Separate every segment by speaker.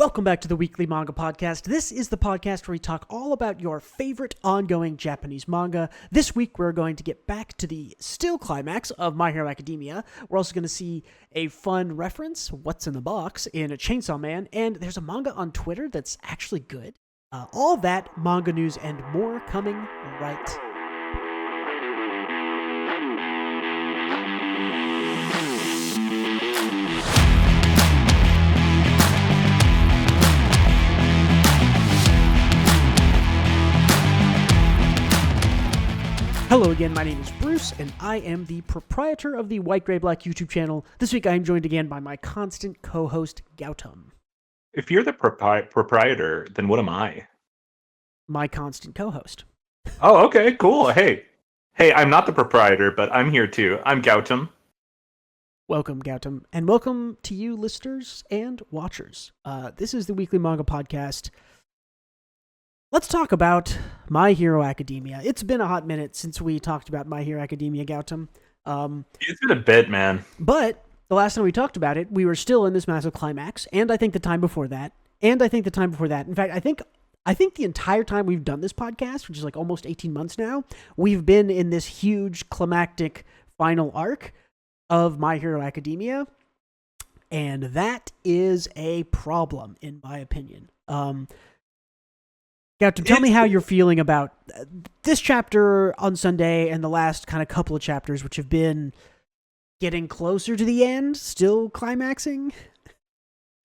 Speaker 1: Welcome back to the Weekly Manga Podcast. This is the podcast where we talk all about your favorite ongoing Japanese manga. This week, we're going to get back to the still climax of My Hero Academia. We're also going to see a fun reference, What's in the Box, in Chainsaw Man, and there's a manga on Twitter that's actually good. All that, manga news, and more coming right. Hello again, my name is Bruce, and I am the proprietor of the White Gray Black YouTube channel. This week I am joined again by my constant co-host, Gautam.
Speaker 2: If you're the proprietor, then what am I?
Speaker 1: My constant co-host.
Speaker 2: Oh, okay, cool. Hey, I'm not the proprietor, but I'm here too. I'm Gautam.
Speaker 1: Welcome, Gautam, and welcome to you, listeners and watchers. This is the Weekly Manga Podcast. Let's talk about My Hero Academia. It's been a hot minute since we talked about My Hero Academia, Gautam.
Speaker 2: It's been a bit, man.
Speaker 1: But the last time we talked about it, we were still in this massive climax, and I think the time before that, and I think the time before that. In fact, I think the entire time we've done this podcast, which is like almost 18 months now, we've been in this huge climactic final arc of My Hero Academia, and that is a problem, in my opinion. Gautam, tell me how you're feeling about this chapter on Sunday and the last kind of couple of chapters, which have been getting closer to the end, still climaxing.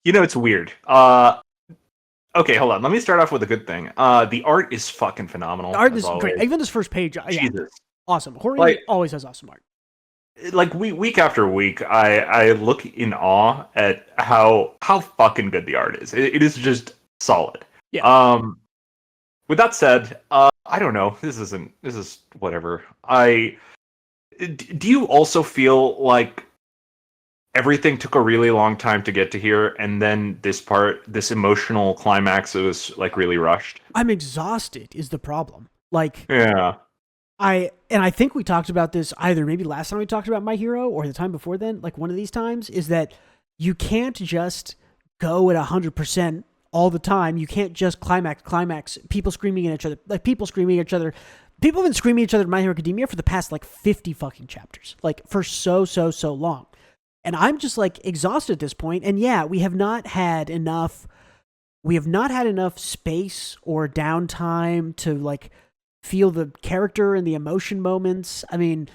Speaker 2: You know, it's weird. Okay, hold on. Let me start off with a good thing. The art is fucking phenomenal.
Speaker 1: The art is great. Even this first page,
Speaker 2: Jesus.
Speaker 1: Yeah, awesome. Hori always has awesome art.
Speaker 2: Like week after week, I look in awe at how fucking good the art is. It is just solid.
Speaker 1: Yeah.
Speaker 2: With that said, I don't know. This is whatever. Do you also feel like everything took a really long time to get to here, and then this emotional climax, it was like really rushed?
Speaker 1: I'm exhausted is the problem. Like,
Speaker 2: yeah.
Speaker 1: I think we talked about this either maybe last time we talked about My Hero or the time before then, like one of these times, is that you can't just go at 100% all the time. You can't just climax, people screaming at each other. People have been screaming at each other in My Hero Academia for the past like 50 fucking chapters, like for so long. And I'm just like exhausted at this point. And yeah, we have not had enough space or downtime to like feel the character and the emotion moments. I mean,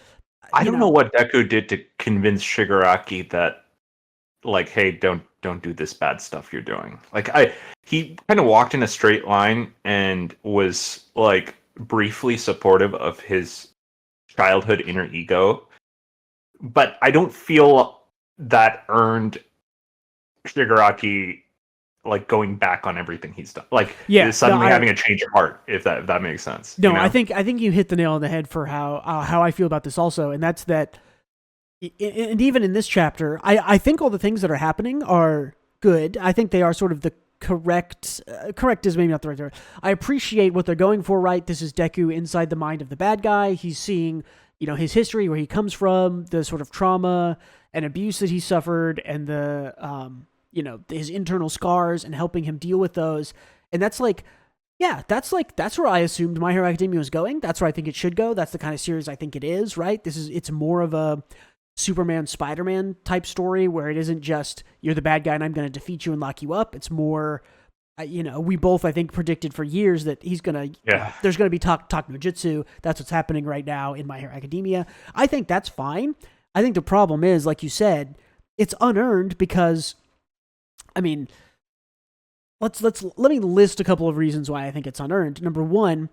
Speaker 2: I don't know what Deku did to convince Shigaraki that, like, hey, don't do this bad stuff you're doing. Like, he kind of walked in a straight line and was like briefly supportive of his childhood inner ego, but I don't feel that earned Shigaraki like going back on everything he's done. Like, suddenly having a change of heart, if that makes sense.
Speaker 1: No,
Speaker 2: you know?
Speaker 1: I think you hit the nail on the head for how I feel about this also, and that's that. And even in this chapter, I think all the things that are happening are good. I think they are sort of the correct is maybe not the right word. I appreciate what they're going for, right? This is Deku inside the mind of the bad guy. He's seeing, his history, where he comes from, the sort of trauma and abuse that he suffered, and the, his internal scars, and helping him deal with those. And that's like, yeah, that's where I assumed My Hero Academia was going. That's where I think it should go. That's the kind of series I think it is, right? It's more of a Superman, Spider-Man type story where it isn't just you're the bad guy and I'm going to defeat you and lock you up. It's more, we both, I think, predicted for years that he's going to, there's going to be talk no jutsu. That's what's happening right now in My Hero Academia. I think that's fine. I think the problem is, like you said, it's unearned because, I mean, let me list a couple of reasons why I think it's unearned. Number one,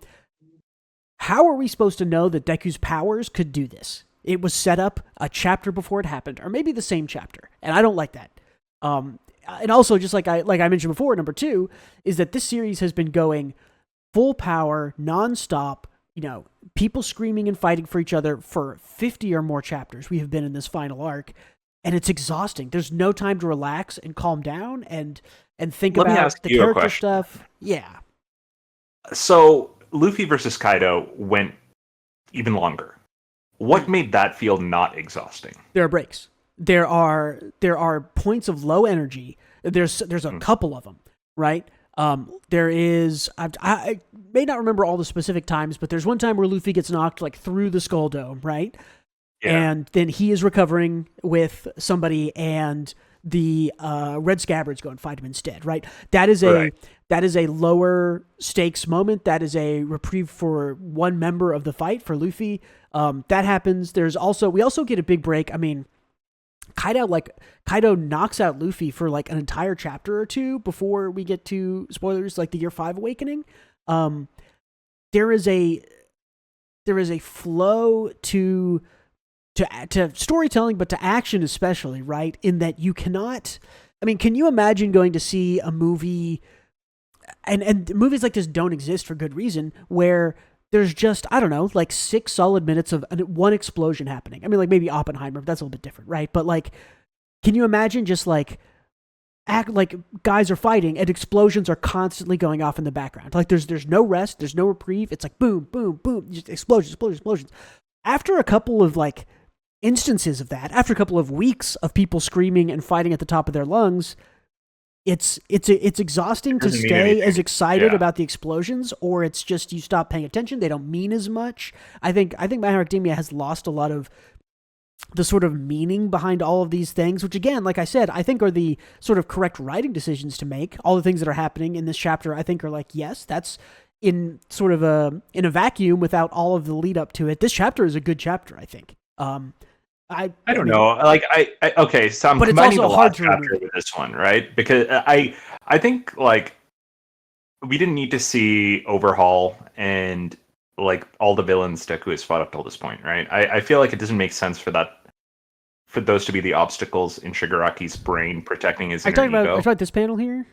Speaker 1: how are we supposed to know that Deku's powers could do this? It was set up a chapter before it happened, or maybe the same chapter, and I don't like that. And also, just like I mentioned before, number two is that this series has been going full power, nonstop. People screaming and fighting for each other for 50 or more chapters. We have been in this final arc, and it's exhausting. There's no time to relax and calm down and think about the character stuff. Yeah.
Speaker 2: So Luffy versus Kaido went even longer. What made that feel not exhausting?
Speaker 1: There are breaks. There are points of low energy. There's a couple of them right? There is I may not remember all the specific times, but there's one time where Luffy gets knocked like through the Skull Dome, right?
Speaker 2: Yeah.
Speaker 1: And then he is recovering with somebody, and the Red Scabbards go and fight him instead, right? That is a lower stakes moment. That is a reprieve for one member of the fight for Luffy. That happens. We also get a big break. I mean, Kaido knocks out Luffy for like an entire chapter or two before we get to spoilers, like the Year 5 awakening. There is a flow to storytelling, but to action especially, right? In that you cannot, I mean, can you imagine going to see a movie, and movies like this don't exist for good reason, where there's just, I don't know, like 6 solid minutes of one explosion happening. I mean, like maybe Oppenheimer, but that's a little bit different, right? But like, can you imagine just like guys are fighting and explosions are constantly going off in the background? Like there's no rest, there's no reprieve. It's like boom, boom, boom, just explosions. After a couple of like instances of that, after a couple of weeks of people screaming and fighting at the top of their lungs, it's exhausting to stay as excited about the explosions, or it's just you stop paying attention. They don't mean as much. I think My Hero Academia has lost a lot of the sort of meaning behind all of these things, which again, like I said, I think are the sort of correct writing decisions to make. All the things that are happening in this chapter, I think, are like, yes, that's in sort of in a vacuum without all of the lead up to it. This chapter is a good chapter, I think.
Speaker 2: I don't know. Like okay, so I'm combining the last chapter with this one, right? Because I think like we didn't need to see Overhaul and like all the villains Deku has fought up till this point, right? I feel like it doesn't make sense for those to be the obstacles in Shigaraki's brain protecting his inner ego.
Speaker 1: Are you talking about this panel here?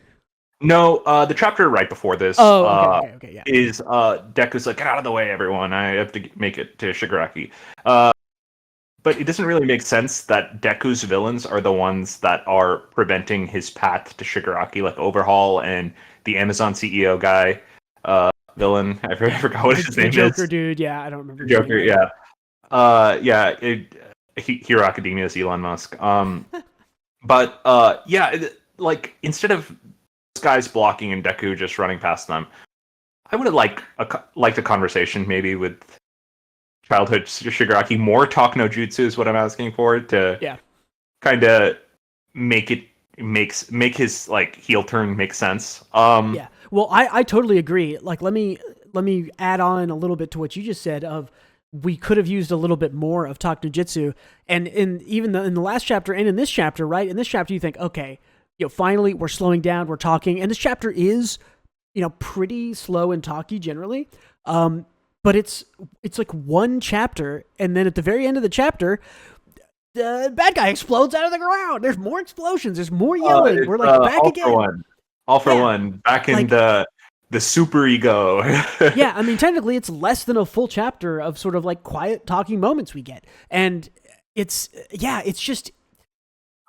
Speaker 2: No, the chapter right before this
Speaker 1: okay, yeah.
Speaker 2: is Deku's like, get out of the way, everyone. I have to make it to Shigaraki. But it doesn't really make sense that Deku's villains are the ones that are preventing his path to Shigaraki, like Overhaul and the Amazon CEO guy, villain. I forgot what his name is.
Speaker 1: Joker dude, yeah, I don't remember.
Speaker 2: Joker, yeah. Hero Academia is Elon Musk. Like instead of those guys blocking and Deku just running past them, I would have liked a conversation maybe with childhood Shigaraki. More talk no jutsu is what I'm asking for to kind of make his like heel turn make sense.
Speaker 1: Yeah. Well, I totally agree. Like let me add on a little bit to what you just said of we could have used a little bit more of talk no jutsu, and in the last chapter and in this chapter, right? In this chapter you think, okay, finally we're slowing down, we're talking, and this chapter is, pretty slow and talky generally. But it's like one chapter, and then at the very end of the chapter, the bad guy explodes out of the ground. There's more explosions. There's more yelling. We're like back again.
Speaker 2: All for one. Back in the super ego.
Speaker 1: Yeah, I mean, technically, it's less than a full chapter of sort of like quiet talking moments we get, and it's just.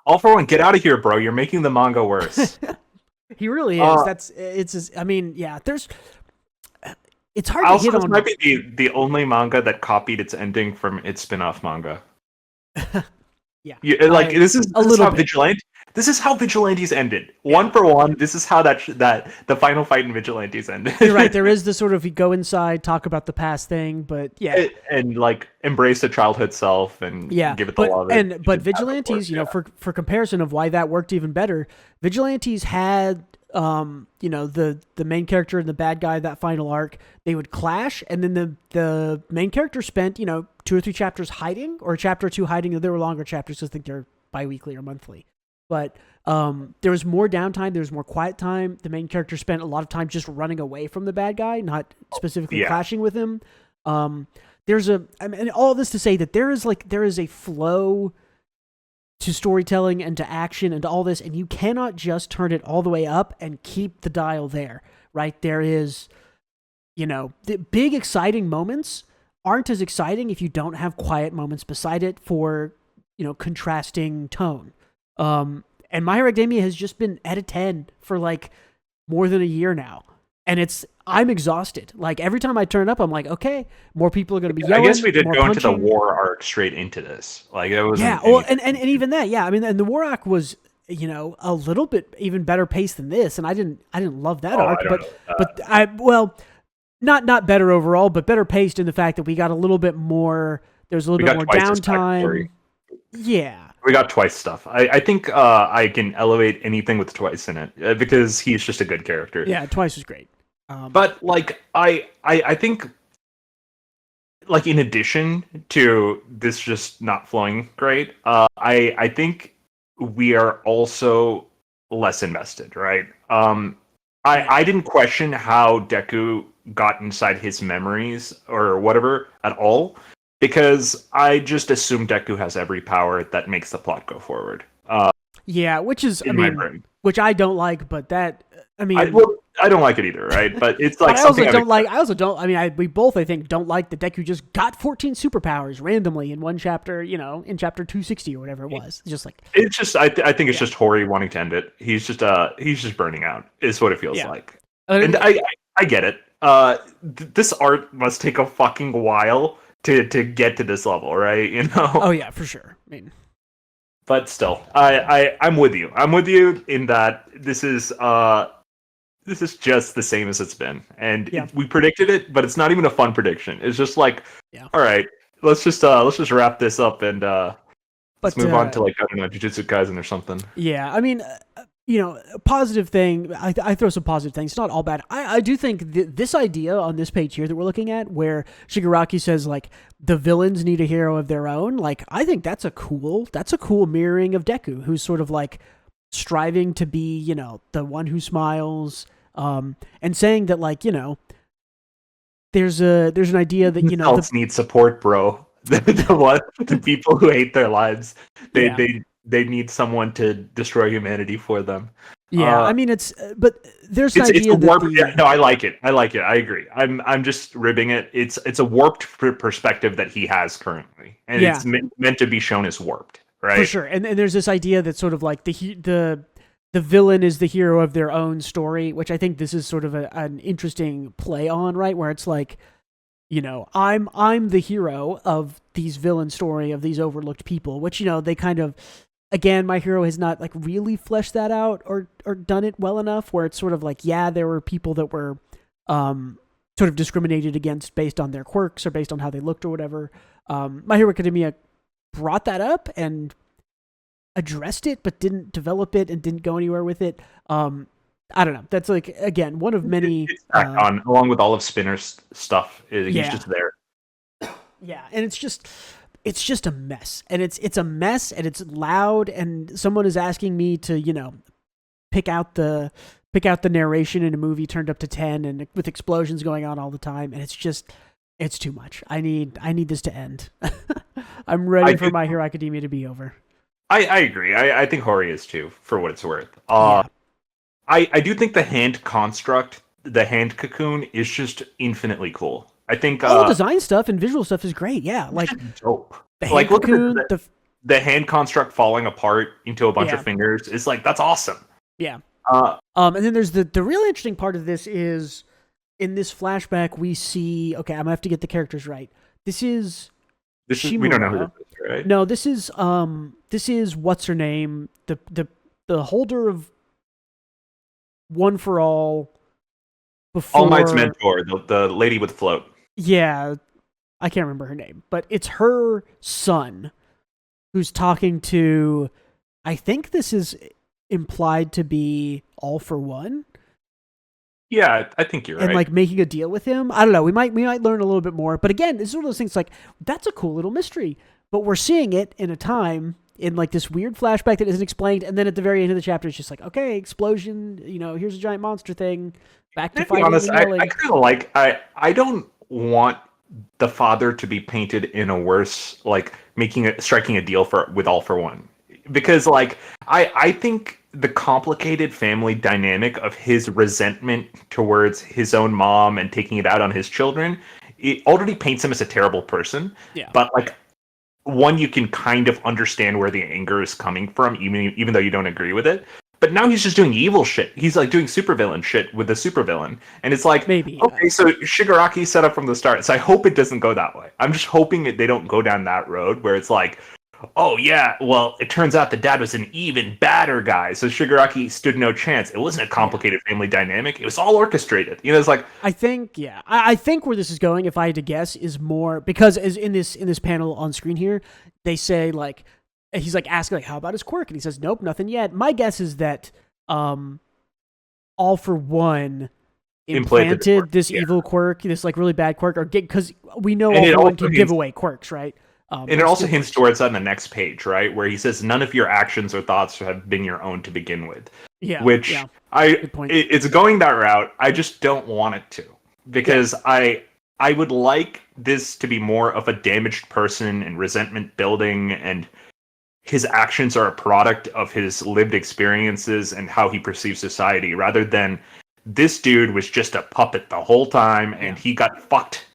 Speaker 2: All for one. Get out of here, bro. You're making the manga worse.
Speaker 1: He really is. I mean, yeah. It's hard to hit on.
Speaker 2: This might be the only manga that copied its ending from its spin-off manga. This is how Vigilante. This is how Vigilantes ended. One for one. This is how that the final fight in Vigilantes ended.
Speaker 1: You're right. There is the sort of you go inside, talk about the past thing, but
Speaker 2: and like embrace the childhood self and give it the love.
Speaker 1: But Vigilantes, for comparison of why that worked even better, Vigilantes had. The main character and the bad guy, that final arc, they would clash, and then the main character spent 2 or 3 chapters hiding, or a chapter or 2 hiding. There were longer chapters, because I think they're bi-weekly or monthly, but there was more downtime, there was more quiet time. The main character spent a lot of time just running away from the bad guy, not specifically clashing with him. And all this to say that there is a flow to storytelling and to action and to all this, and you cannot just turn it all the way up and keep the dial there, right? There is, the big exciting moments aren't as exciting if you don't have quiet moments beside it for, contrasting tone. And My Hero Academia has just been at a 10 for like more than a year now. And I'm exhausted. Like every time I turn up, I'm like, okay, more people are going to be yelling.
Speaker 2: I guess we did go into the war arc straight into this. Like it was.
Speaker 1: Yeah. Well, and even that, yeah. I mean, and the war arc was a little bit even better pace than this, and I didn't love that arc,
Speaker 2: I don't know
Speaker 1: but I well, not better overall, but better paced in the fact that we got a little bit more. There's a little bit more downtime. Yeah,
Speaker 2: we got Twice stuff. I think I can elevate anything with Twice in it because he's just a good character.
Speaker 1: Yeah, Twice was great.
Speaker 2: But like I think like in addition to this just not flowing great, I think we are also less invested, right? I didn't question how Deku got inside his memories or whatever at all, because I just assume Deku has every power that makes the plot go forward.
Speaker 1: Yeah, which is, which I don't like, but that,
Speaker 2: I don't like it either, right? But it's like
Speaker 1: I also don't like. I also don't. I mean, we both, I think, don't like that Deku just got 14 superpowers randomly in one chapter. In chapter 260 or whatever it was. It's just like
Speaker 2: it's just. I think it's just Hori wanting to end it. He's just burning out. Is what it feels like. And I get it. This art must take a fucking while to get to this level, right?
Speaker 1: Oh yeah, for sure. I mean,
Speaker 2: but still, I'm with you. I'm with you in that this is just the same as it's been, and we predicted it, but it's not even a fun prediction. It's just like, all right, let's just wrap this up and let's move on to like, I don't know, Jujutsu Kaisen or something.
Speaker 1: Yeah, I mean, a positive thing. I throw some positive things. It's not all bad. I do think this idea on this page here that we're looking at, where Shigaraki says like the villains need a hero of their own. Like, I think that's a cool mirroring of Deku, who's sort of like striving to be, the one who smiles. And saying that, like, there's an idea that
Speaker 2: adults need support, bro. The people who hate their lives, they need someone to destroy humanity for them.
Speaker 1: Yeah, I mean, but there's an idea
Speaker 2: it's a warped, no, I like it. I agree. I'm just ribbing it. It's a warped perspective that he has currently, and it's meant to be shown as warped, right?
Speaker 1: For sure. And there's this idea that sort of like the villain is the hero of their own story, which I think this is sort of an interesting play on, right? Where it's like, I'm the hero of these villain story of these overlooked people, which, they kind of, again, my hero has not like really fleshed that out or done it well enough, where it's sort of like, there were people that were sort of discriminated against based on their quirks or based on how they looked or whatever. My Hero Academia brought that up and addressed it, but didn't develop it and didn't go anywhere with it. I don't know. That's like, again, one of many.
Speaker 2: It's back on, along with all of Spinner's stuff. He's just there.
Speaker 1: Yeah, and it's just a mess, and it's a mess, and it's loud, and someone is asking me to pick out the narration in a movie turned up to 10 and with explosions going on all the time, and it's too much. I need this to end. I'm ready for My Hero Academia to be over.
Speaker 2: I agree. I think Hori is too, for what it's worth. I do think the hand construct, the hand cocoon, is just infinitely cool. I think
Speaker 1: all the design stuff and visual stuff is great. Yeah, like
Speaker 2: dope.
Speaker 1: The hand cocoon,
Speaker 2: the hand construct falling apart into a bunch of fingers is like, that's awesome.
Speaker 1: Yeah. And then there's the really interesting part of this is in this flashback we see. Okay, I'm gonna have to get the characters right. This is
Speaker 2: we don't know who this is, right?
Speaker 1: No, this is what's her name, the holder of One for All. Before
Speaker 2: All Might's mentor, the lady with float.
Speaker 1: Yeah, I can't remember her name, but it's her son who's talking to. I think this is implied to be All for One.
Speaker 2: Yeah, I think you're right.
Speaker 1: And like making a deal with him. I don't know. We might learn a little bit more. But again, this is one of those things like, that's a cool little mystery. But we're seeing it in a time in like this weird flashback that isn't explained. And then at the very end of the chapter, it's just like, okay, explosion, here's a giant monster thing. Back to fighting.
Speaker 2: Honest, I kind of like, I don't want the father to be painted in a worse, like striking a deal with All for One. Because like, I think the complicated family dynamic of his resentment towards his own mom and taking it out on his children, it already paints him as a terrible person.
Speaker 1: Yeah.
Speaker 2: But like, one, you can kind of understand where the anger is coming from, even though you don't agree with it. But now he's just doing evil shit. He's like doing supervillain shit with the supervillain. And it's like,
Speaker 1: maybe.
Speaker 2: Okay, so Shigaraki set up from the start. So I hope it doesn't go that way. I'm just hoping that they don't go down that road where it's like, oh yeah, well, it turns out the dad was an even badder guy, so Shigaraki stood no chance. It wasn't a
Speaker 1: Yeah.
Speaker 2: complicated family dynamic; it was all orchestrated. It's like,
Speaker 1: I think, yeah, I think where this is going, if I had to guess, is more because as in this panel on screen here, they say like he's like asking like how about his quirk, and he says nope, nothing yet. My guess is that um, All for One
Speaker 2: implanted the quirk.
Speaker 1: implanted this
Speaker 2: Yeah.
Speaker 1: evil quirk, this like really bad quirk, or because we know
Speaker 2: And
Speaker 1: All
Speaker 2: it
Speaker 1: for One
Speaker 2: also
Speaker 1: can give
Speaker 2: hints,
Speaker 1: away quirks, right?
Speaker 2: and it
Speaker 1: Or
Speaker 2: also
Speaker 1: steal
Speaker 2: hints
Speaker 1: quirks.
Speaker 2: towards that on the next page, right, where he says none of your actions or thoughts have been your own to begin with.
Speaker 1: Yeah,
Speaker 2: Which
Speaker 1: yeah, good point.
Speaker 2: it's going that route. I just don't want it to,
Speaker 1: Yeah,
Speaker 2: because I would like this to be more of a damaged person and resentment building, and his actions are a product of his lived experiences and how he perceives society, rather than this dude was just a puppet the whole time
Speaker 1: yeah.
Speaker 2: and he got fucked.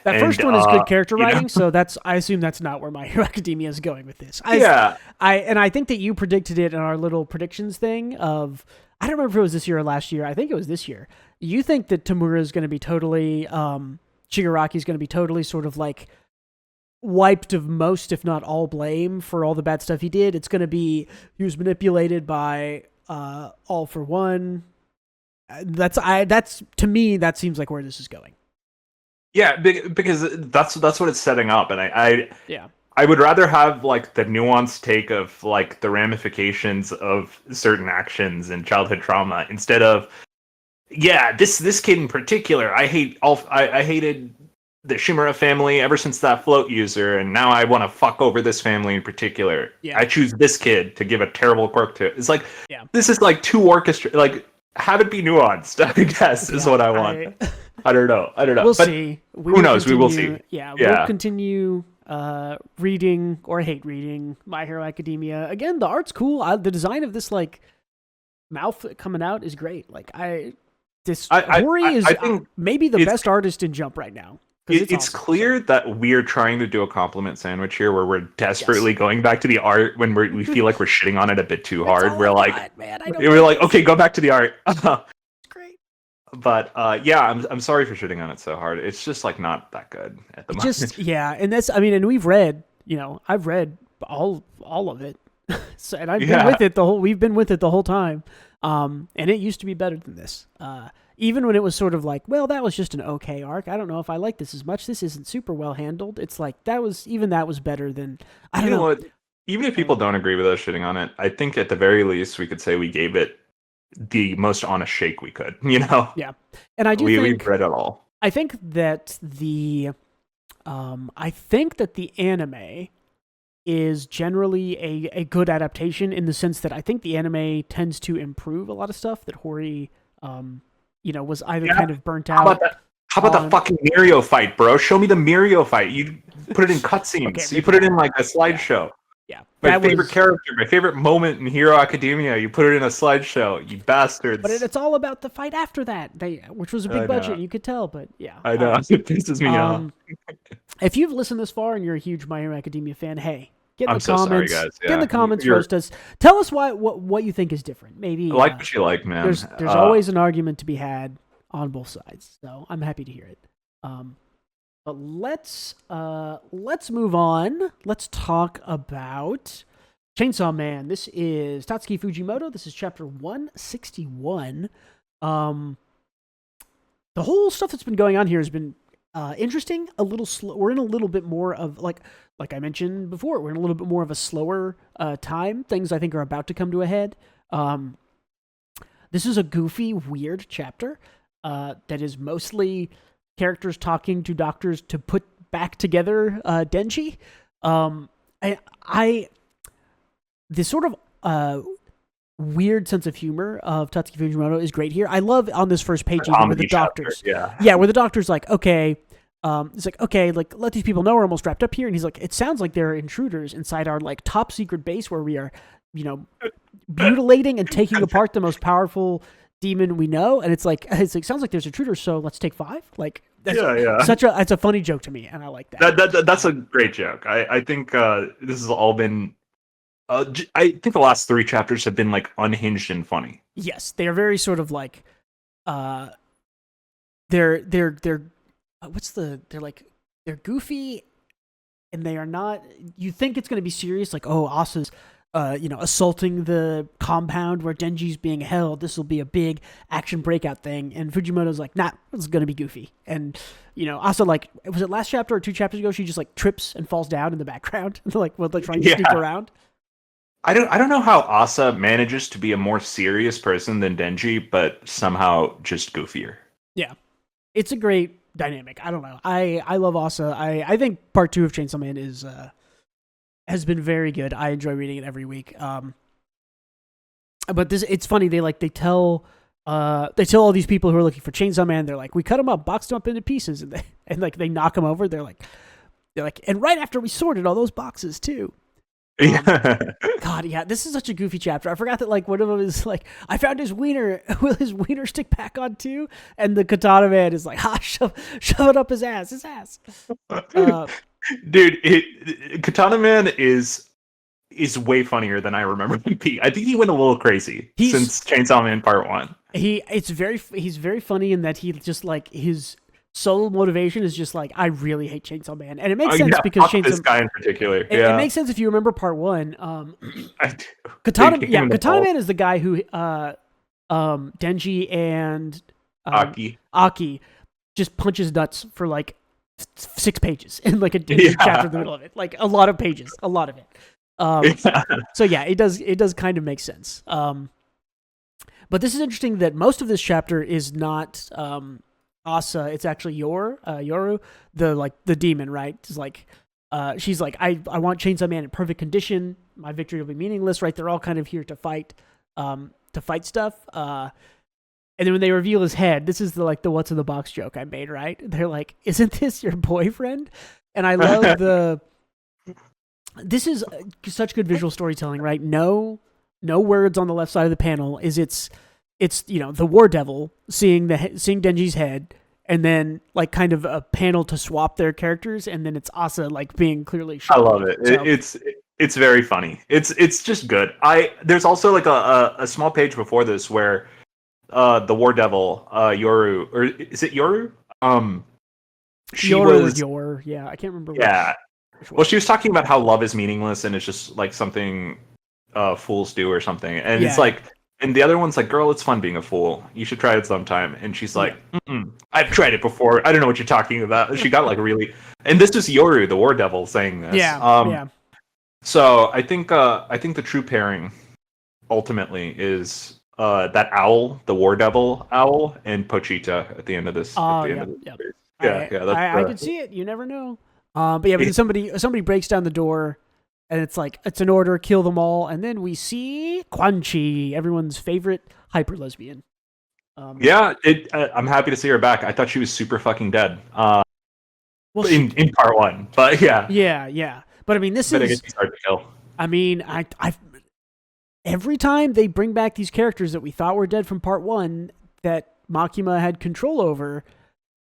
Speaker 1: That
Speaker 2: And
Speaker 1: first one is good character
Speaker 2: you know,
Speaker 1: writing, so I assume that's not where My Hero Academia is going with this.
Speaker 2: yeah,
Speaker 1: I think that you predicted it in our little predictions thing of I don't remember if it was this year or last year. I think it was this year. You think that Tamura is going to be totally Shigaraki is going to be totally sort of like wiped of most, if not all, blame for all the bad stuff he did. It's going to be he was manipulated by All for One. That's to me that seems like where this is going.
Speaker 2: yeah, because that's what it's setting up, and
Speaker 1: Yeah.
Speaker 2: I would rather have like the nuanced take of like the ramifications of certain actions and childhood trauma, instead of, yeah, this kid in particular, I hated the Shimura family ever since that float user, and now I want to fuck over this family in particular.
Speaker 1: Yeah.
Speaker 2: I choose this kid to give a terrible quirk to. It's like,
Speaker 1: Yeah.
Speaker 2: this is like too orchestrated. Like, have it be nuanced, I guess, is what I want. I don't know.
Speaker 1: We'll
Speaker 2: But
Speaker 1: see.
Speaker 2: who knows? We will see.
Speaker 1: Yeah,
Speaker 2: Yeah.
Speaker 1: we'll continue reading or hate reading My Hero Academia. Again, the art's cool. The design of this like mouth coming out is great. Like Hori is
Speaker 2: I think
Speaker 1: maybe the best artist in Jump right now.
Speaker 2: It's
Speaker 1: awesome,
Speaker 2: clear that we're trying to do a compliment sandwich here, where we're desperately going back to the art when we feel like we're shitting on it a bit too hard. We're like,
Speaker 1: man,
Speaker 2: we're like, okay, go back to the art.
Speaker 1: It's great.
Speaker 2: But yeah, I'm sorry for shitting on it so hard. It's just like not that good at the moment.
Speaker 1: Just yeah, and that's and we've read. I've read all of it, so, and I've been with it the whole. We've been with it the whole time. And it used to be better than this. Even when it was sort of like, well, that was just an okay arc. I don't know if I like this as much. This isn't super well handled. It's like that was better than I don't know.
Speaker 2: What? Even if people don't agree with us shitting on it, I think at the very least we could say we gave it the most honest shake we could.
Speaker 1: Yeah, and I do
Speaker 2: we
Speaker 1: think
Speaker 2: read it all.
Speaker 1: I think that the anime is generally a good adaptation in the sense that I think the anime tends to improve a lot of stuff that Hori was either kind of burnt out.
Speaker 2: How about the fucking Mirio fight, bro? Show me the Mirio fight. You put it in cutscenes.
Speaker 1: Okay,
Speaker 2: you put it in like a slideshow.
Speaker 1: Yeah.
Speaker 2: My favorite character, my favorite moment in Hero Academia. You put it in a slideshow. You bastards.
Speaker 1: But it's all about the fight after that, which was a big budget. You could tell, but yeah.
Speaker 2: I know. It pisses me off.
Speaker 1: If you've listened this far and you're a huge My Hero Academia fan, hey, get in
Speaker 2: I'm
Speaker 1: the
Speaker 2: so
Speaker 1: comments.
Speaker 2: sorry, guys. Yeah.
Speaker 1: Get in the comments, roast us. Tell us what you think is different. Maybe
Speaker 2: I like what you like, man.
Speaker 1: There's always an argument to be had on both sides, so I'm happy to hear it. But let's move on. Let's talk about Chainsaw Man. This is Tatsuki Fujimoto. This is chapter 161. The whole stuff that's been going on here has been interesting. A little slow. We're in a little bit more of like I mentioned before. We're in a little bit more of a slower time. Things I think are about to come to a head. This is a goofy, weird chapter that is mostly characters talking to doctors to put back together Denji. This sort of weird sense of humor of Tatsuki Fujimoto is great here. I love on this first page even with the doctors. Yeah, where the doctor's like, okay, it's like, okay, like let these people know we're almost wrapped up here, and he's like, it sounds like there are intruders inside our like top secret base where we are, mutilating and taking apart the most powerful demon we know, and it's like sounds like there's intruders, so let's take 5. Like that's it's a funny joke to me, and I like that.
Speaker 2: That's a great joke. I think this has all been. I think the last 3 chapters have been like unhinged and funny.
Speaker 1: Yes, they are very sort of like, they're goofy and they are not. You think it's going to be serious, like, oh, Asa's assaulting the compound where Denji's being held. This will be a big action breakout thing. And Fujimoto's like, nah, it's going to be goofy. And, Asa, like, was it last chapter or 2 chapters ago? She just, like, trips and falls down in the background. Like, while they're trying to sneak around.
Speaker 2: I don't know how Asa manages to be a more serious person than Denji, but somehow just goofier.
Speaker 1: Yeah. It's a great dynamic. I don't know. I love Asa. I think part 2 of Chainsaw Man has been very good. I enjoy reading it every week. But it's funny. They tell all these people who are looking for Chainsaw Man. They're like, we cut him up, boxed him up into pieces, and they knock him over. They're like, and right after we sorted all those boxes too. God, yeah, this is such a goofy chapter. I forgot that like one of them is like, I found his wiener. Will his wiener stick back on too? And the Katana Man is like, shove it up his ass.
Speaker 2: Dude, Katana Man is way funnier than I remember him being. I think he went a little crazy since Chainsaw Man Part 1.
Speaker 1: He's very funny in that he just like his sole motivation is just like, I really hate Chainsaw Man, and it makes sense because
Speaker 2: this guy in particular.
Speaker 1: It makes sense if you remember Part 1.
Speaker 2: I do.
Speaker 1: Katana Man is the guy who Denji and Aki just punches nuts for like 6 pages in like a chapter in the middle of it, like a lot of pages, a lot of it. So yeah, it does kind of make sense. But this is interesting that most of this chapter is not Asa. It's actually Yoru, the demon, right? It's like she's like, I want Chainsaw Man in perfect condition. My victory will be meaningless, right? They're all kind of here to fight stuff. And then when they reveal his head, this is the what's in the box joke I made, right? They're like, isn't this your boyfriend? And I love this is such good visual storytelling, right? No words on the left side of the panel. It's the War Devil seeing Denji's head, and then like kind of a panel to swap their characters, and then it's Asa like being clearly shocked.
Speaker 2: I love it. So, it's very funny. It's just good. There's also like a small page before this where the War Devil Yoru, or is it Yoru?
Speaker 1: Yeah, I can't remember.
Speaker 2: Yeah. Well, she was talking about how love is meaningless and it's just like something fools do or something, and it's like. And the other one's like, girl, it's fun being a fool. You should try it sometime. And she's like, I've tried it before. I don't know what you're talking about. She got like really... And this is Yoru, the War Devil, saying this.
Speaker 1: Yeah.
Speaker 2: So I think the true pairing, ultimately, is that owl, the War Devil owl, and Pochita at the end of this.
Speaker 1: I could see it. You never know. But then somebody breaks down the door. And it's like, it's an order, kill them all. And then we see Quan Chi, everyone's favorite hyper lesbian.
Speaker 2: I'm happy to see her back. I thought she was super fucking dead. In Part 1. But yeah.
Speaker 1: Yeah. But I mean, I guess
Speaker 2: she's hard to kill.
Speaker 1: I mean, I every time they bring back these characters that we thought were dead from Part 1 that Makima had control over,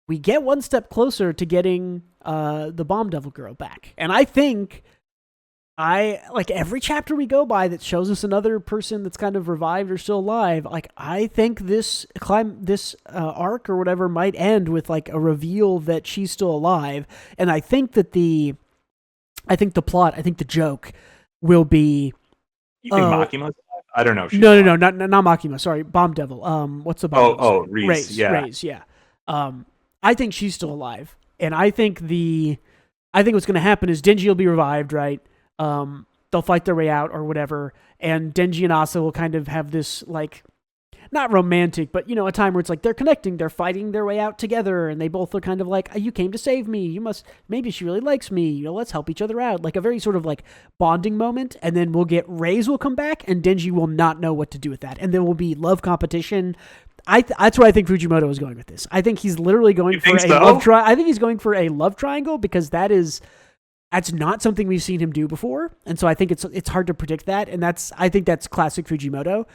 Speaker 1: we get one step closer to getting the Bomb Devil girl back. And I think... like every chapter we go by that shows us another person that's kind of revived or still alive. Like I think this arc or whatever might end with like a reveal that she's still alive, and I think that the joke will be.
Speaker 2: You think Makima's alive? I don't know.
Speaker 1: No, not Makima. Sorry, Bomb Devil. What's the bomb?
Speaker 2: Oh, Reese.
Speaker 1: Reyes, yeah. I think she's still alive, and I think what's going to happen is Denji will be revived, right? They'll fight their way out or whatever, and Denji and Asa will kind of have this like, not romantic, but a time where it's like they're connecting, they're fighting their way out together, and they both are kind of like, you came to save me, maybe she really likes me, let's help each other out, like a very sort of like bonding moment. And then we'll get Reyes will come back, and Denji will not know what to do with that, and there will be love competition. That's where I think Fujimoto is going with this. I think he's literally going for love triangle. I think he's going for a love triangle because that's not something we've seen him do before, and so I think it's hard to predict that, and I think that's classic Fujimoto.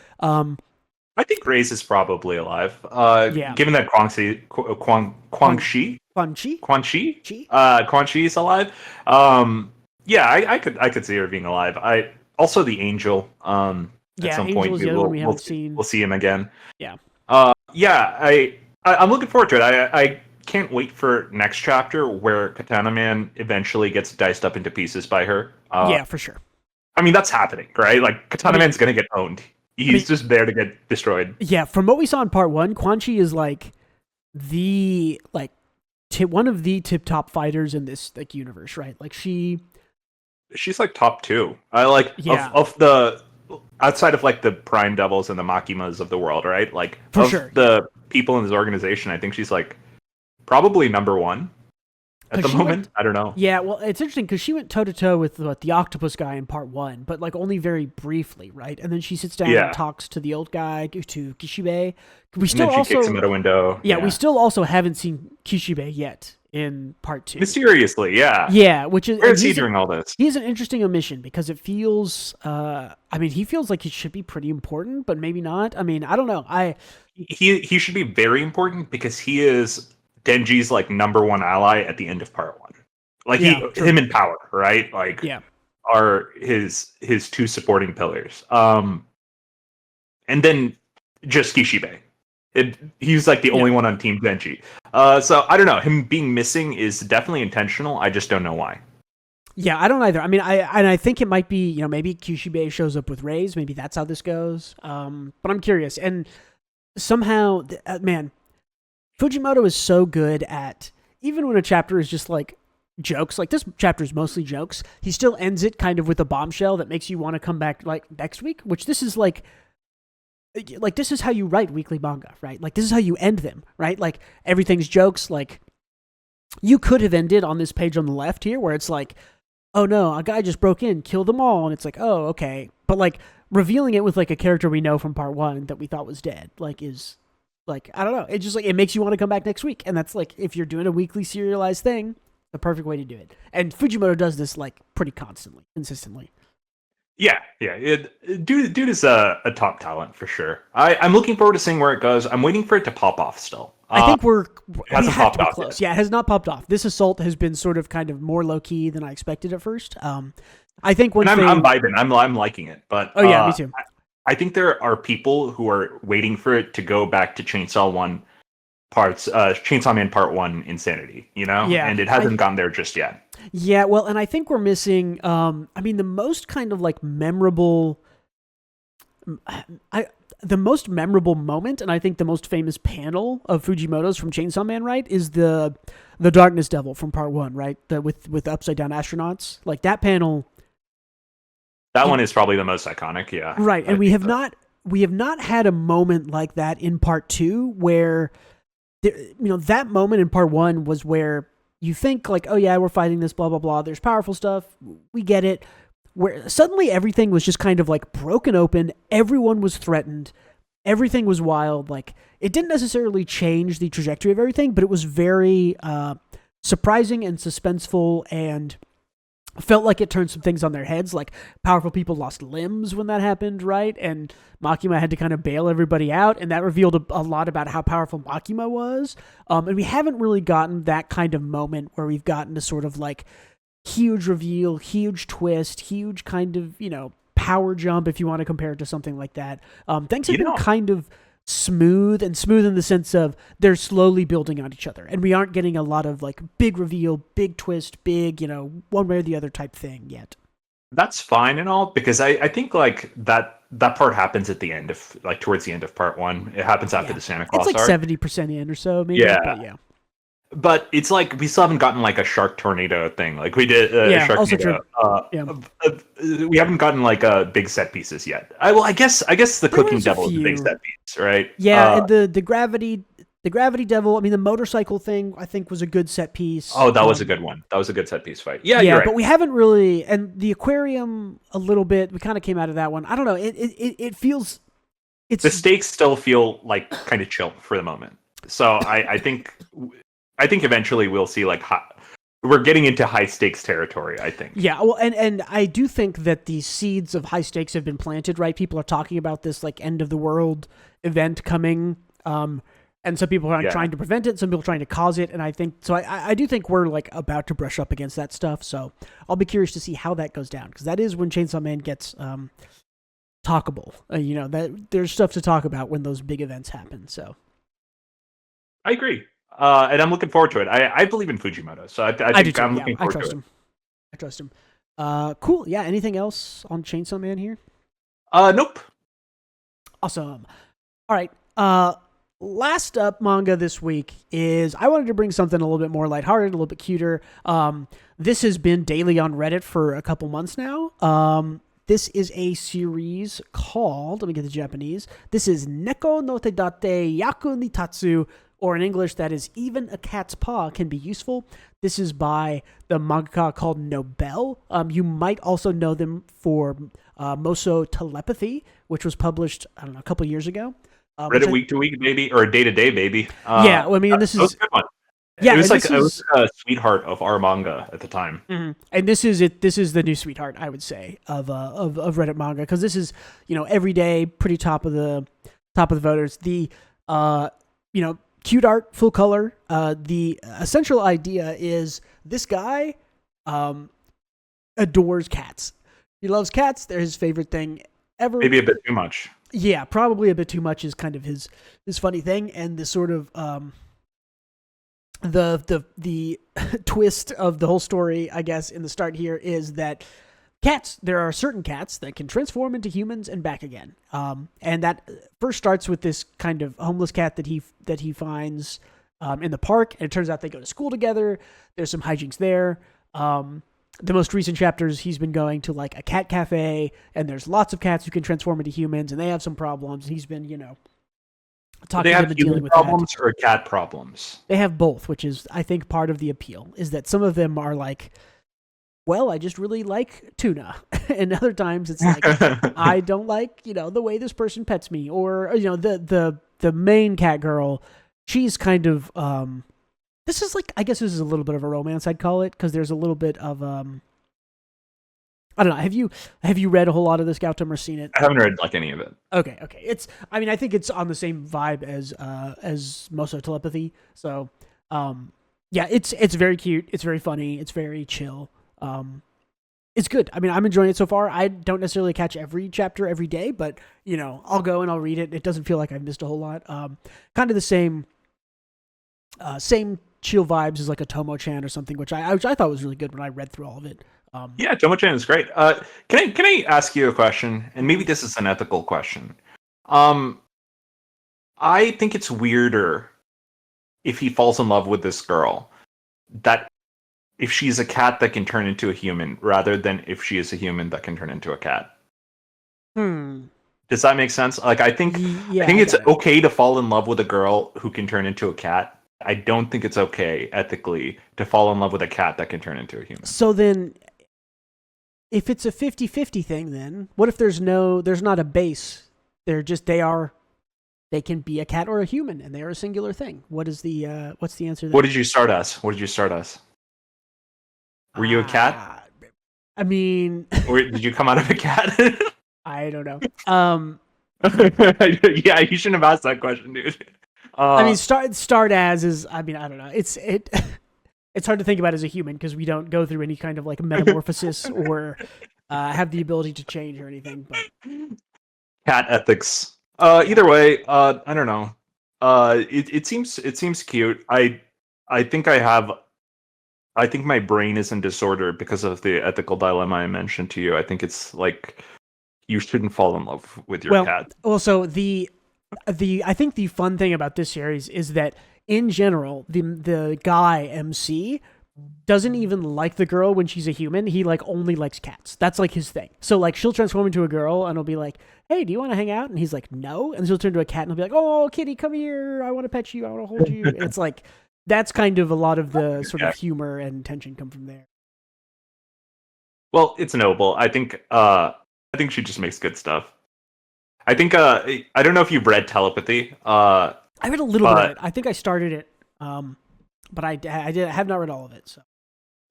Speaker 2: I think Reyes is probably alive. Given that Quan Chi is alive. I could see her being alive. Also the Angel. At some point we'll see him again.
Speaker 1: Yeah.
Speaker 2: I'm looking forward to it. can't wait for next chapter where Katana Man eventually gets diced up into pieces by her.
Speaker 1: Yeah, for sure.
Speaker 2: I mean, that's happening, right? Like, Katana Man's gonna get owned. He's just there to get destroyed.
Speaker 1: Yeah, from what we saw in part 1, Quan Chi is like the one of the tip top fighters in this like universe, right? Like she's
Speaker 2: like top 2. I like of the outside of like the Prime Devils and the Makimas of the world, right? Like
Speaker 1: for
Speaker 2: of
Speaker 1: sure.
Speaker 2: the people in this organization, I think she's like probably number 1 at the moment. I don't know.
Speaker 1: Yeah, well, it's interesting because she went toe to toe with the octopus guy in part 1, but like only very briefly, right? And then she sits down and talks to the old guy, to Kishibe. We still
Speaker 2: and then she kicks him out a window.
Speaker 1: Yeah, we still also haven't seen Kishibe yet in part 2.
Speaker 2: Mysteriously, yeah.
Speaker 1: Yeah, which is
Speaker 2: where is he during all this?
Speaker 1: He's an interesting omission because it feels. I mean, he feels like he should be pretty important, but maybe not. I mean, I don't know.
Speaker 2: He should be very important because he is Denji's like number 1 ally at the end of part 1. Like him in power, right? Like are his 2 supporting pillars. And then just Kishibe. He's like the only one on Team Denji. So I don't know. Him being missing is definitely intentional. I just don't know why.
Speaker 1: Yeah, I don't either. I mean, I think it might be, maybe Kishibe shows up with Rays. Maybe that's how this goes. But I'm curious. And somehow, man, Fujimoto is so good at, even when a chapter is just like jokes, like this chapter is mostly jokes, he still ends it kind of with a bombshell that makes you want to come back like next week, which this is like this is how you write weekly manga, right? Like this is how you end them, right? Like everything's jokes. Like you could have ended on this page on the left here where it's like, oh no, a guy just broke in, killed them all. And it's like, oh, okay. But like revealing it with like a character we know from part 1 that we thought was dead, like is like, I don't know. It just like, it makes you want to come back next week. And that's like, if you're doing a weekly serialized thing, the perfect way to do it. And Fujimoto does this like pretty consistently.
Speaker 2: Yeah. Dude is a top talent for sure. I'm looking forward to seeing where it goes. I'm waiting for it to pop off still.
Speaker 1: I think we
Speaker 2: hasn't
Speaker 1: have
Speaker 2: popped
Speaker 1: to be
Speaker 2: off
Speaker 1: close.
Speaker 2: yet.
Speaker 1: Yeah, it has not popped off. This assault has been sort of kind of more low key than I expected at first. I think I'm
Speaker 2: vibing. I'm liking it. But
Speaker 1: me too.
Speaker 2: I think there are people who are waiting for it to go back to Chainsaw Man Part 1 Insanity,
Speaker 1: Yeah.
Speaker 2: And it hasn't gone there just yet.
Speaker 1: Yeah, well, and I think we're missing, the most kind of like memorable, the most memorable moment, and I think the most famous panel of Fujimoto's from Chainsaw Man, right, is the Darkness Devil from part 1, right, with upside down astronauts, like that panel.
Speaker 2: That one is probably the most iconic, yeah.
Speaker 1: Right, and we have not had a moment like that in part 2 where, that moment in part 1 was where you think like, oh yeah, we're fighting this, blah, blah, blah. There's powerful stuff. We get it. Where suddenly everything was just kind of like broken open. Everyone was threatened. Everything was wild. Like it didn't necessarily change the trajectory of everything, but it was very surprising and suspenseful, and felt like it turned some things on their heads. Like powerful people lost limbs when that happened, right? And Makima had to kind of bail everybody out, and that revealed a lot about how powerful Makima was. And we haven't really gotten that kind of moment where we've gotten to sort of like huge reveal, huge twist, huge kind of, power jump, if you want to compare it to something like that. Things have been kind of smooth in the sense of they're slowly building on each other, and we aren't getting a lot of like big reveal, big twist, big, one way or the other type thing yet.
Speaker 2: That's fine and all, because I think like that part happens at the end of like towards the end of part 1. It happens after the Santa Claus
Speaker 1: It's like
Speaker 2: arc.
Speaker 1: 70% in or so, maybe.
Speaker 2: Yeah. But it's like we still haven't gotten like a shark tornado thing like we did.
Speaker 1: Also true.
Speaker 2: We haven't gotten like big set pieces yet. I guess the Cooking Devil is a big set piece, right?
Speaker 1: Yeah, and the gravity devil. I mean, the motorcycle thing I think was a good set piece.
Speaker 2: Oh, that was a good one. That was a good set piece fight. Yeah,
Speaker 1: yeah,
Speaker 2: you're right.
Speaker 1: But we haven't really, and the aquarium a little bit. We kind of came out of that one. I don't know. It feels.
Speaker 2: The stakes still feel like kind of chill for the moment. So I think eventually we'll see like we're getting into high stakes territory, I think.
Speaker 1: Yeah, well, and I do think that the seeds of high stakes have been planted, right? People are talking about this like end of the world event coming, and some people are trying to prevent it, some people are trying to cause it, and I think so. I do think we're like about to brush up against that stuff. So I'll be curious to see how that goes down, because that is when Chainsaw Man gets talkable. That there's stuff to talk about when those big events happen. So
Speaker 2: I agree. And I'm looking forward to it. I believe in Fujimoto, so I
Speaker 1: I do
Speaker 2: think
Speaker 1: too.
Speaker 2: I'm
Speaker 1: Yeah,
Speaker 2: looking
Speaker 1: I
Speaker 2: forward to
Speaker 1: trust
Speaker 2: it.
Speaker 1: him. I trust him. Cool. Yeah. Anything else on Chainsaw Man here?
Speaker 2: Nope.
Speaker 1: Awesome. All right. Last up manga this week is I wanted to bring something a little bit more lighthearted, a little bit cuter. This has been daily on Reddit for a couple months now. This is a series called, let me get the Japanese. This is Neko no Tedate Yaku ni Tatsu, or in English, that is even a cat's paw can be useful. This is by the mangaka called Nobel. You might also know them for Moso Telepathy, which was published, I don't know, a couple years ago.
Speaker 2: Read it week to week, baby, or day to day, baby.
Speaker 1: Yeah, well, I mean, this
Speaker 2: That was
Speaker 1: is
Speaker 2: a good one.
Speaker 1: yeah,
Speaker 2: It was
Speaker 1: and
Speaker 2: like
Speaker 1: this
Speaker 2: it was
Speaker 1: is
Speaker 2: a sweetheart of our manga at the time.
Speaker 1: and this is it. This is the new sweetheart, I would say, of Reddit manga, because this is, every day, pretty top of the voters. The cute art, full color. The essential idea is this guy adores cats. He loves cats. They're his favorite thing ever.
Speaker 2: Maybe a bit too much.
Speaker 1: Yeah, probably a bit too much is kind of his funny thing, and the sort of the twist of the whole story, I guess, in the start here is that there are certain cats that can transform into humans and back again. And that first starts with this kind of homeless cat that he finds in the park, and it turns out they go to school together. There's some hijinks there. The most recent chapters, he's been going to like a cat cafe, and there's lots of cats who can transform into humans, and they have some problems. He's been, talking to them and dealing with
Speaker 2: problems
Speaker 1: that.
Speaker 2: or cat problems.
Speaker 1: They have both, which is, I think, part of the appeal, is that some of them are like, well, I just really like tuna. And other times it's like, I don't like, the way this person pets me. Or, the main cat girl, she's kind of, this is like, I guess this is a little bit of a romance, I'd call it, because there's a little bit of, I don't know. Have you read a whole lot of this, Gautam, or seen it?
Speaker 2: I haven't read like any of it.
Speaker 1: Okay. I think it's on the same vibe as Moso Telepathy. So, yeah, it's very cute. It's very funny. It's very chill. It's good. I mean, I'm enjoying it so far. I don't necessarily catch every chapter every day, but I'll go and I'll read it. It doesn't feel like I've missed a whole lot. Kind of the same chill vibes as like a Tomo-chan or something, which I thought was really good when I read through all of it.
Speaker 2: Yeah, Tomo-chan is great. Can I ask you a question? And maybe this is an ethical question. I think it's weirder if he falls in love with this girl, that if she's a cat that can turn into a human, rather than if she is a human that can turn into a cat. Does that make sense? Like, I think it's okay to fall in love with a girl who can turn into a cat. I don't think it's okay ethically to fall in love with a cat that can turn into a human.
Speaker 1: So then, if it's a 50-50 thing, then what if there's not a base? They can be a cat or a human, and they are a singular thing. What's the answer there?
Speaker 2: What did you start us? Were you a cat?
Speaker 1: I mean,
Speaker 2: or did you come out of a cat?
Speaker 1: I don't know.
Speaker 2: Yeah, you shouldn't have asked that question, dude.
Speaker 1: I mean, start as is. I mean, I don't know. It's hard to think about as a human because we don't go through any kind of like metamorphosis or have the ability to change or anything. But
Speaker 2: cat ethics. Either way, I don't know. It seems cute. I think my brain is in disorder because of the ethical dilemma I mentioned to you. I think it's like you shouldn't fall in love with your cat.
Speaker 1: Also, I think the fun thing about this series is that in general, the guy MC doesn't even like the girl when she's a human. He like only likes cats. That's like his thing. So like she'll transform into a girl and he'll be like, "Hey, do you want to hang out?" And he's like, "No." And she'll turn into a cat and he'll be like, "Oh, kitty, come here. I want to pet you. I want to hold you." And it's like that's kind of a lot of the sort of humor and tension come from there.
Speaker 2: Well, it's noble. I think she just makes good stuff. I think I don't know if you've read Telepathy.
Speaker 1: I read a little bit of it. I think I started it, but I have not read all of it. So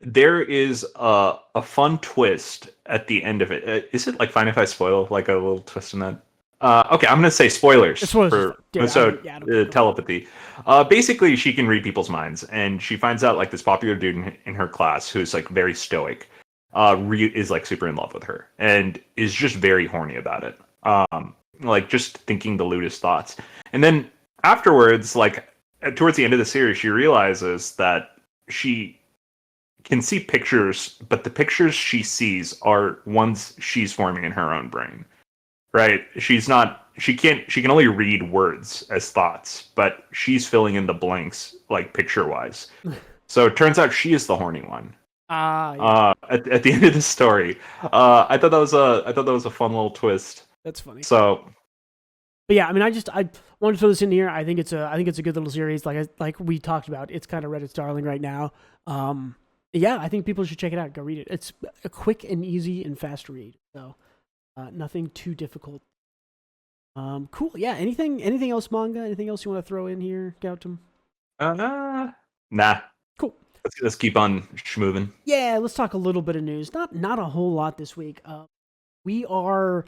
Speaker 2: there is a fun twist at the end of it. Is it like fine if I spoil like a little twist in that? Okay, I'm gonna say spoilers for Telepathy. Basically, she can read people's minds, and she finds out like this popular dude in her class who's like very stoic, is like super in love with her, and is just very horny about it. Like just thinking the lewdest thoughts, and then afterwards, like towards the end of the series, she realizes that she can see pictures, but the pictures she sees are ones she's forming in her own brain. Right? She's not. She can't. She can only read words as thoughts, but she's filling in the blanks like picture wise. So it turns out she is the horny one.
Speaker 1: Yeah.
Speaker 2: At the end of the story, I thought that was a fun little twist.
Speaker 1: That's funny.
Speaker 2: So,
Speaker 1: but yeah, I mean, I wanted to throw this in here. I think it's a good little series. Like we talked about, it's kind of Reddit's darling right now. Yeah, I think people should check it out. Go read it. It's a quick and easy and fast read. So, nothing too difficult. Cool. Yeah. Anything else, manga? Anything else you want to throw in here, Gautam?
Speaker 2: Nah.
Speaker 1: Cool.
Speaker 2: Let's keep on schmoving.
Speaker 1: Yeah, let's talk a little bit of news. Not a whole lot this week. We are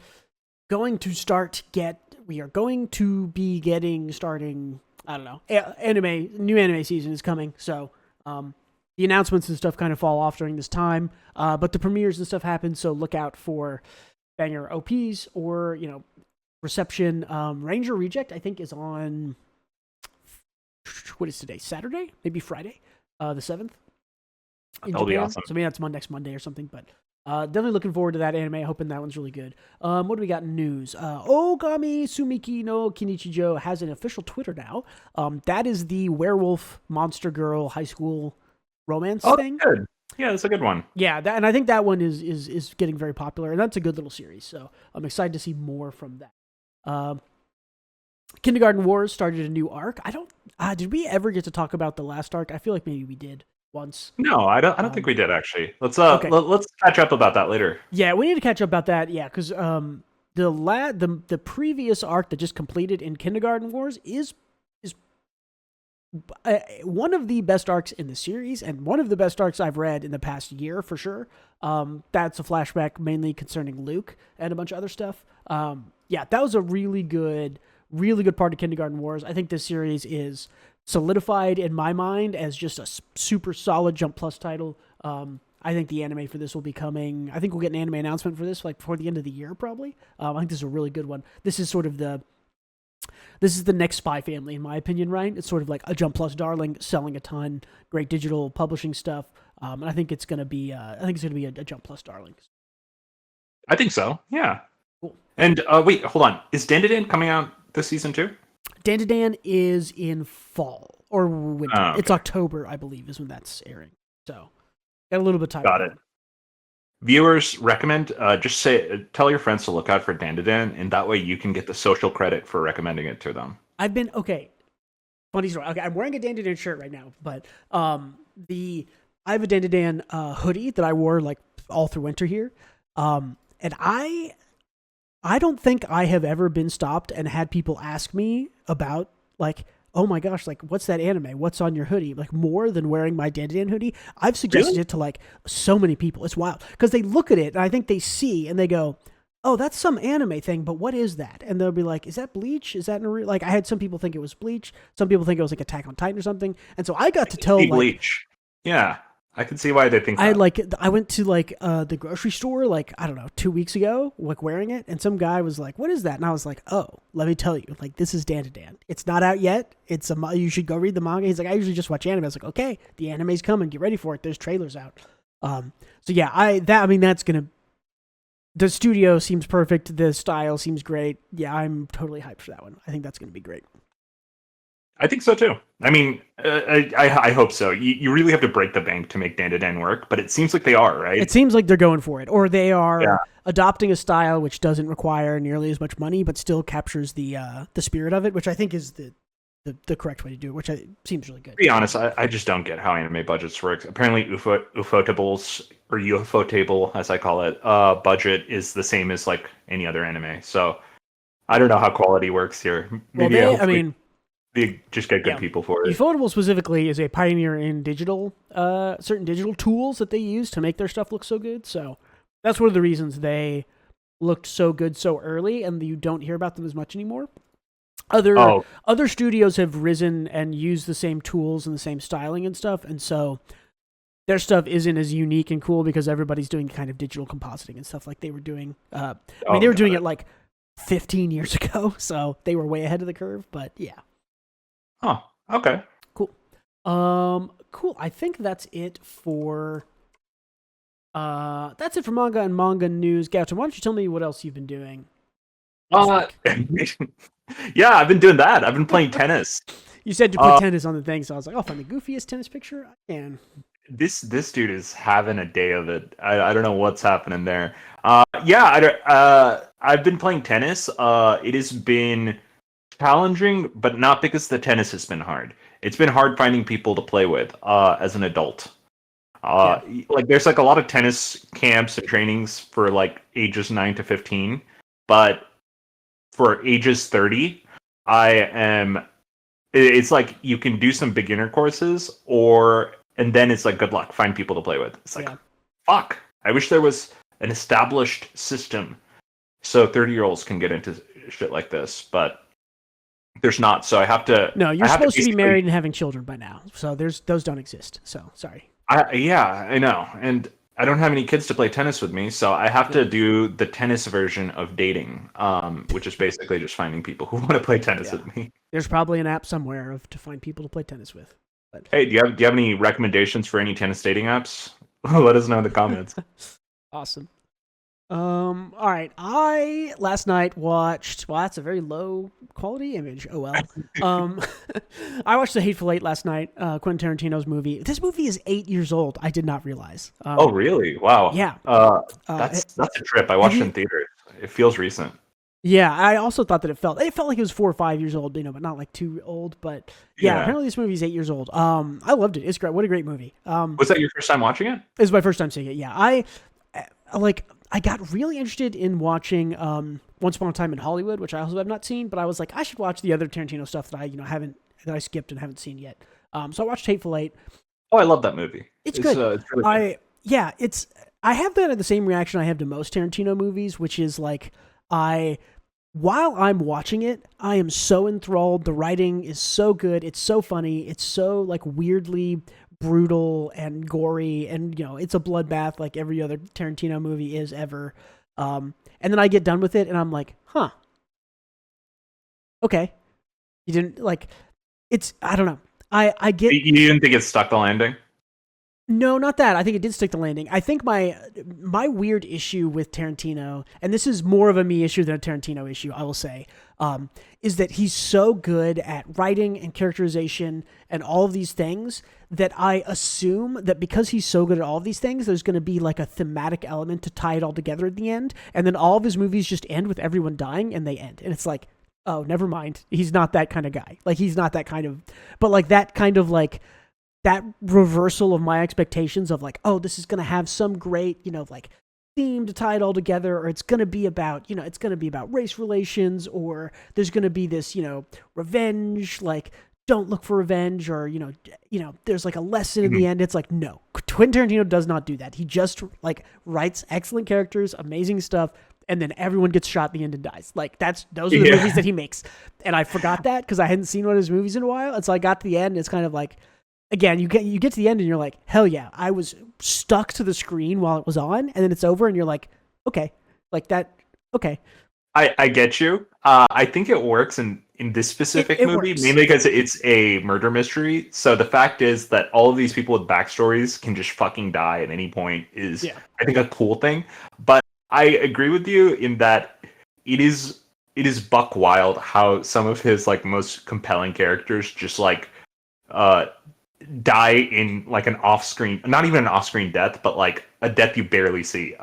Speaker 1: going to be getting starting. I don't know. New anime season is coming, so the announcements and stuff kind of fall off during this time. But the premieres and stuff happen, so look out for banger OPs or reception. Ranger Reject, I think, is on. What is today? Saturday? Maybe Friday? The 7th?
Speaker 2: That'll be awesome.
Speaker 1: So maybe that's next Monday or something, but definitely looking forward to that anime. Hoping that one's really good. What do we got in news? Ogami Sumiki no Kinichijo has an official Twitter now. That is the werewolf monster girl high school romance thing.
Speaker 2: Good. Yeah, that's a good one.
Speaker 1: Yeah, and I think that one is getting very popular, and that's a good little series. So I'm excited to see more from that. Kindergarten Wars started a new arc. I don't. Did we ever get to talk about the last arc? I feel like maybe we did once.
Speaker 2: No, I don't think we did actually. Let's
Speaker 1: okay.
Speaker 2: Let's catch up about that later.
Speaker 1: Yeah, we need to catch up about that. Yeah, because the previous arc that just completed in Kindergarten Wars is one of the best arcs in the series and one of the best arcs I've read in the past year for sure. That's a flashback mainly concerning Luke and a bunch of other stuff. Yeah, that was a really good part of Kindergarten Wars. I think this series is solidified in my mind as just a super solid Jump Plus title. I think the anime for this will be coming. I think we'll get an anime announcement for this like before the end of the year probably. I think this is a really good one. This is the next Spy Family in my opinion, right? It's sort of like a Jump Plus darling, selling a ton, great digital publishing stuff. And I think it's going to be a Jump Plus darling.
Speaker 2: I think so. Yeah.
Speaker 1: Cool.
Speaker 2: And wait, hold on. Is Dandadan coming out this season too?
Speaker 1: Dandadan is in fall or winter. Okay. It's October, I believe, is when that's airing. So got a little bit of time.
Speaker 2: Got it. Viewers, recommend tell your friends to look out for Dandadan, and that way you can get the social credit for recommending it to them.
Speaker 1: Funny story. Okay, I'm wearing a Dandadan shirt right now, but I have a Dandadan hoodie that I wore like all through winter here, and I don't think I have ever been stopped and had people ask me about like, oh my gosh, like what's that anime? What's on your hoodie? Like more than wearing my Dandadan hoodie. I've suggested it to like so many people. It's wild because they look at it and I think they see and they go, oh, that's some anime thing, but what is that? And they'll be like, is that Bleach? Is that like I had some people think it was Bleach. Some people think it was like Attack on Titan or something. And so I got to tell
Speaker 2: Bleach. Yeah. I can see why they think that.
Speaker 1: I went to like the grocery store like I don't know 2 weeks ago like wearing it and some guy was like what is that and I was like oh let me tell you like this is Dandadan. It's not out yet. You should go read the manga. He's like I usually just watch anime. I was like okay the anime's coming, get ready for it, there's trailers out. So yeah that's gonna, the studio seems perfect, the style seems great. Yeah, I'm totally hyped for that one. I think that's gonna be great.
Speaker 2: I think so too. I mean, I hope so. You really have to break the bank to make Dandadan work, but it seems like they are, right?
Speaker 1: It seems like they're going for it, or they are adopting a style which doesn't require nearly as much money, but still captures the spirit of it, which I think is the correct way to do it, which seems really good.
Speaker 2: To be honest, I just don't get how anime budgets work. Apparently, Ufotable's, or Ufotable, as I call it, budget is the same as like any other anime. So I don't know how quality works here. Maybe they just get good people for it.
Speaker 1: Ufotable specifically is a pioneer in digital, certain digital tools that they use to make their stuff look so good. So that's one of the reasons they looked so good so early, and you don't hear about them as much anymore. Other studios have risen and used the same tools and the same styling and stuff, and so their stuff isn't as unique and cool because everybody's doing kind of digital compositing and stuff like they were doing. They were doing it like 15 years ago, so they were way ahead of the curve. But yeah.
Speaker 2: Huh. Okay.
Speaker 1: Cool. Cool. I think that's it for manga and manga news. Gautam, why don't you tell me what else you've been doing this
Speaker 2: Uh,
Speaker 1: week?
Speaker 2: yeah, I've been doing that. I've been playing tennis.
Speaker 1: You said to put
Speaker 2: Uh,
Speaker 1: tennis on the thing, so I was like, I'll find the goofiest tennis picture I can.
Speaker 2: this dude is having a day of it. I don't know what's happening there. Yeah, I've been playing tennis. It has been challenging, but not because the tennis has been hard. It's been hard finding people to play with as an adult.
Speaker 1: Yeah.
Speaker 2: Like there's like a lot of tennis camps and trainings for like ages 9 to 15, but for ages 30, I am it's like you can do some beginner courses and then it's like good luck, find people to play with. It's like
Speaker 1: Yeah.
Speaker 2: fuck. I wish there was an established system so 30-year-olds can get into shit like this, but there's not. So
Speaker 1: No, you're
Speaker 2: I have to
Speaker 1: supposed to be
Speaker 2: basically
Speaker 1: married and having children by now, so those don't exist. So sorry.
Speaker 2: I know. And I don't have any kids to play tennis with me, so I have to do the tennis version of dating, which is basically just finding people who want to play tennis
Speaker 1: Yeah.
Speaker 2: with me.
Speaker 1: There's probably an app somewhere to find people to play tennis with. But
Speaker 2: Hey, do you have any recommendations for any tennis dating apps? Let us know in the comments.
Speaker 1: awesome. All right. I last night watched. Well, that's a very low quality image. Oh well. Um, I watched The Hateful Eight last night. Quentin Tarantino's movie. This movie is 8 years old. I did not realize.
Speaker 2: Oh, really? Wow.
Speaker 1: Yeah.
Speaker 2: That's a trip. I watched it in theaters. It feels recent.
Speaker 1: Yeah. I also thought that it felt like it was 4 or 5 years old. But not like too old. But yeah. Apparently this movie is 8 years old. I loved it. It's great. What a great movie.
Speaker 2: Was that your first time watching it?
Speaker 1: This is my first time seeing it. Yeah. I got really interested in watching Once Upon a Time in Hollywood, which I also have not seen, but I was like, I should watch the other Tarantino stuff that I skipped and haven't seen yet. So I watched Hateful Eight.
Speaker 2: Oh, I love that movie.
Speaker 1: It's good.
Speaker 2: It's really good.
Speaker 1: I have the same reaction I have to most Tarantino movies, which is like while I'm watching it, I am so enthralled. The writing is so good. It's so funny. It's so like weirdly brutal and gory, and it's a bloodbath like every other Tarantino movie is ever. And then I get done with it and I'm like, huh, okay. You didn't like it's I don't know. I get
Speaker 2: You didn't think it stuck the landing?
Speaker 1: No, not that. I think it did stick the landing. I think my weird issue with Tarantino, and this is more of a me issue than a Tarantino issue, I will say, is that he's so good at writing and characterization and all of these things that I assume that because he's so good at all of these things, there's going to be like a thematic element to tie it all together at the end. And then all of his movies just end with everyone dying and they end. And it's like, oh, never mind. He's not that kind of guy. Like, he's not that kind of, but like that kind of like, that reversal of my expectations of like, oh, this is going to have some great, like theme to tie it all together, or it's going to be about, it's going to be about race relations, or there's going to be this, revenge, like don't look for revenge, or, there's like a lesson in the end. It's like, no, Quentin Tarantino does not do that. He just like writes excellent characters, amazing stuff, and then everyone gets shot at the end and dies. Like those are the movies that he makes. And I forgot that because I hadn't seen one of his movies in a while. And so I got to the end and it's kind of like, again, you get to the end and you're like, hell yeah, I was stuck to the screen while it was on, and then it's over and you're like, okay, like that, okay.
Speaker 2: I get you. I think it works in this specific movie,
Speaker 1: works.
Speaker 2: mainly because it's a murder mystery. So the fact is that all of these people with backstories can just fucking die at any point is, I think, a cool thing. But I agree with you in that it is buck wild how some of his like most compelling characters just like die in like an off-screen, not even an off-screen death, but like a death you barely see.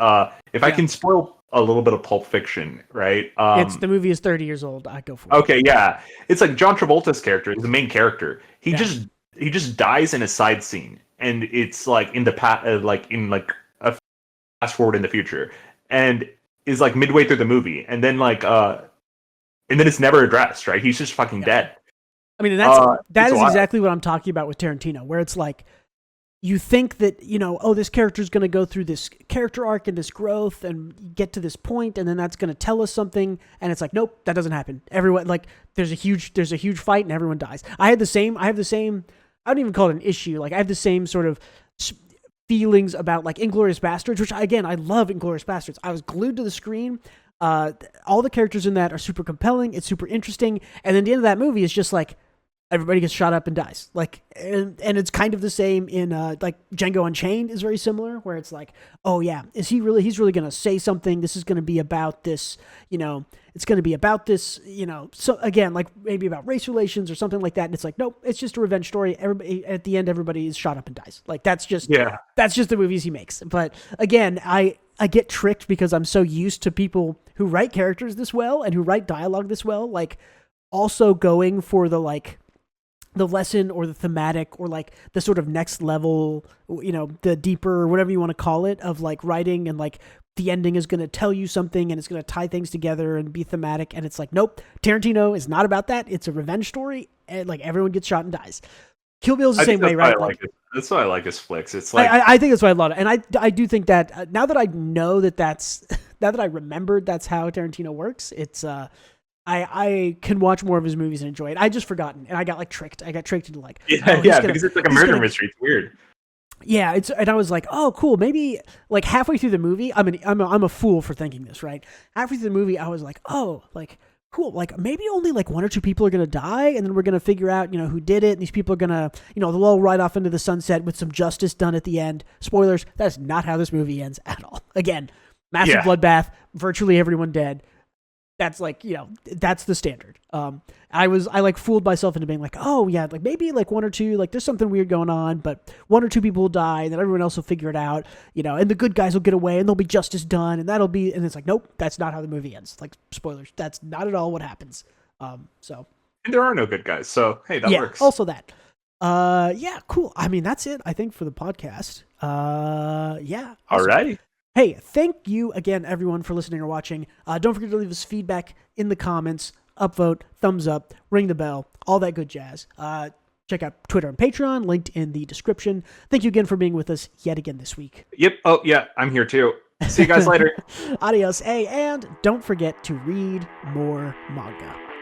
Speaker 2: If I can spoil a little bit of Pulp Fiction, right?
Speaker 1: It's the movie is 30 years old. I go for it.
Speaker 2: Okay, yeah. It's like John Travolta's character is the main character. He just dies in a side scene, and it's like in the a fast forward in the future, and is like midway through the movie, and then it's never addressed, right? He's just fucking dead.
Speaker 1: I mean, that is exactly what I'm talking about with Tarantino, where it's like, you think that, oh, this character's going to go through this character arc and this growth and get to this point, and then that's going to tell us something, and it's like, nope, that doesn't happen. Everyone, like, there's a huge fight and everyone dies. I have the same, I don't even call it an issue. Like, I have the same sort of feelings about like Inglourious Bastards, which again, I love Inglourious Bastards. I was glued to the screen. All the characters in that are super compelling. It's super interesting. And then the end of that movie is just like, everybody gets shot up and dies. Like, and it's kind of the same in like Django Unchained is very similar, where it's like, oh yeah, he's really going to say something. This is going to be about this, it's going to be about this, so again, like maybe about race relations or something like that. And it's like, nope, it's just a revenge story. Everybody at the end, everybody is shot up and dies. Like that's just the movies he makes. But again, I get tricked because I'm so used to people who write characters this well and who write dialogue this well, like also going for the like the lesson or the thematic or like the sort of next level, the deeper, whatever you want to call it, of like writing, and like the ending is going to tell you something and it's going to tie things together and be thematic. And it's like, nope, Tarantino is not about that. It's a revenge story, and like everyone gets shot and dies. Kill Bill is the same way, right?
Speaker 2: That's why I like his flicks. It's like
Speaker 1: I think that's why I love it, and I do think that now that I know that's now that I remembered that's how Tarantino works, it's I can watch more of his movies and enjoy it. I just forgotten, and I got like tricked. I got tricked into like
Speaker 2: because it's like a murder mystery. It's weird.
Speaker 1: Yeah, and I was like, oh, cool. Maybe like halfway through the movie, I'm a fool for thinking this, right? Halfway through the movie, I was like, oh, like cool. Like maybe only like one or two people are gonna die, and then we're gonna figure out who did it. And these people are gonna they'll all ride off into the sunset with some justice done at the end. Spoilers: that's not how this movie ends at all. Again, massive bloodbath, virtually everyone dead. That's like, that's the standard. I like fooled myself into being like, oh yeah, like maybe like one or two, like there's something weird going on, but one or two people will die and then everyone else will figure it out, and the good guys will get away and there'll be justice done and and it's like, nope, that's not how the movie ends. Like spoilers, that's not at all what happens. So.
Speaker 2: And there are no good guys. So, hey, that works.
Speaker 1: Also that. Yeah, cool. I mean, that's it, I think, for the podcast. Yeah.
Speaker 2: Awesome. Alrighty.
Speaker 1: Hey, thank you again, everyone, for listening or watching. Don't forget to leave us feedback in the comments, upvote, thumbs up, ring the bell, all that good jazz. Check out Twitter and Patreon, linked in the description. Thank you again for being with us yet again this week.
Speaker 2: Yep. Oh, yeah, I'm here too. See you guys later.
Speaker 1: Adios. Hey, and don't forget to read more manga.